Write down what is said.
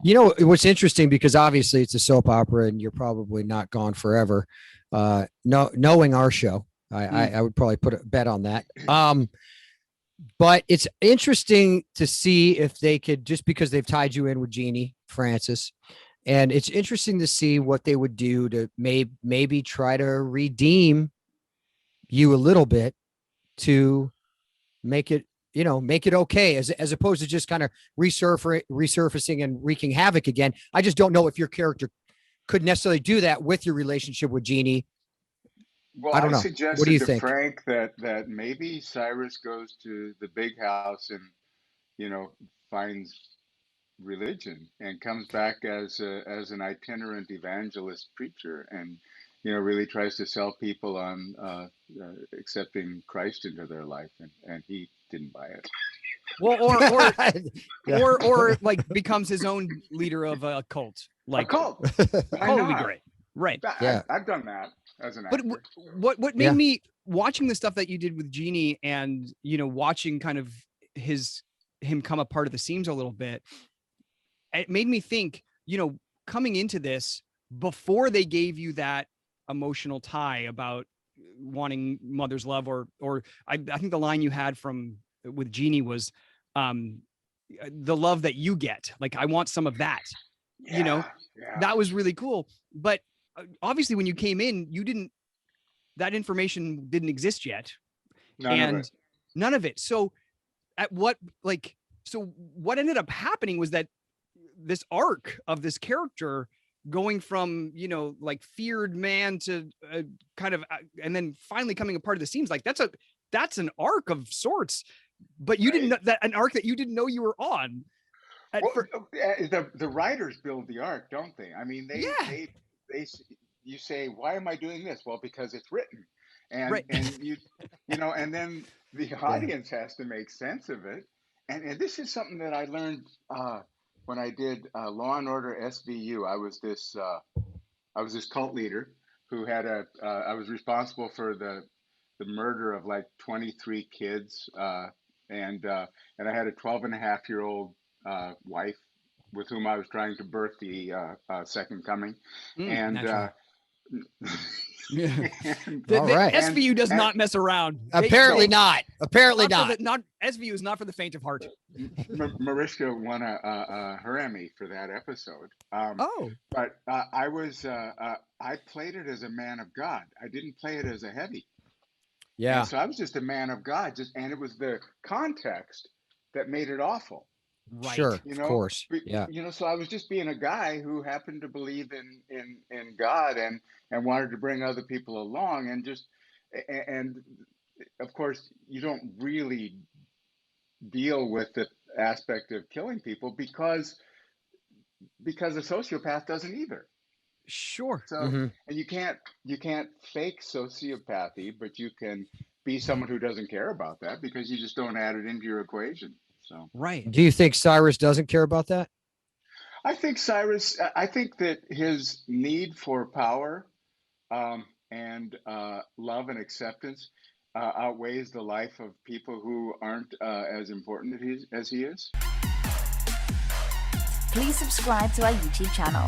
You know, what's interesting, because obviously it's a soap opera and you're probably not gone forever. Knowing our show, I would probably put a bet on that. But it's interesting to see if they could, just because they've tied you in with Jeannie Francis, and it's interesting to see what they would do to maybe try to redeem you a little bit to make it, make it okay, as opposed to just kind of resurfacing and wreaking havoc again. I just don't know if your character could necessarily do that with your relationship with Jeannie. Well, I don't I know. What do suggested you to think? Frank that maybe Cyrus goes to the big house and, you know, finds religion and comes back as an itinerant evangelist preacher, and really tries to sell people on accepting Christ into their life, and he didn't buy it. Well, Yeah. or like becomes his own leader of a cult. A Like, cult. Why cult would be not? great, right? Yeah. I've done that as an But actor. what made Yeah. me watching the stuff that you did with Jeannie, and watching kind of him come apart of the seams a little bit, it made me think, coming into this, before they gave you that emotional tie about wanting mother's love, or I think the line you had with Jeannie was, the love that you get, like, I want some of that. Yeah. That was really cool. But obviously when you came in, that information didn't exist yet. None of it. So what ended up happening was that this arc of this character going from, like, feared man to kind of, and then finally coming apart of the seams, like that's an arc of sorts, but you didn't know that, an arc that you didn't know you were on. The writers build the arc, don't they? I mean, they you say, why am I doing this? Well, because it's written, and and then the audience has to make sense of it. And this is something that I learned when I did Law and Order SVU. I was this cult leader who had I was responsible for the murder of like 23 kids, and I had a 12-and-a-half-year-old wife with whom I was trying to birth the second coming, and the SVU does not mess around. Apparently not. SVU is not for the faint of heart. Mariska won her Emmy for that episode. But I played it as a man of God. I didn't play it as a heavy. Yeah. And so I was just a man of God, and it was the context that made it awful. Right. Sure. Of course. Yeah. So I was just being a guy who happened to believe in God and wanted to bring other people along, and of course you don't really deal with the aspect of killing people because a sociopath doesn't either. Sure. So and you can't fake sociopathy, but you can be someone who doesn't care about that because you just don't add it into your equation. So right. Do you think Cyrus doesn't care about that? I think that his need for power and love and acceptance outweighs the life of people who aren't as important as he is. Please subscribe to our YouTube channel.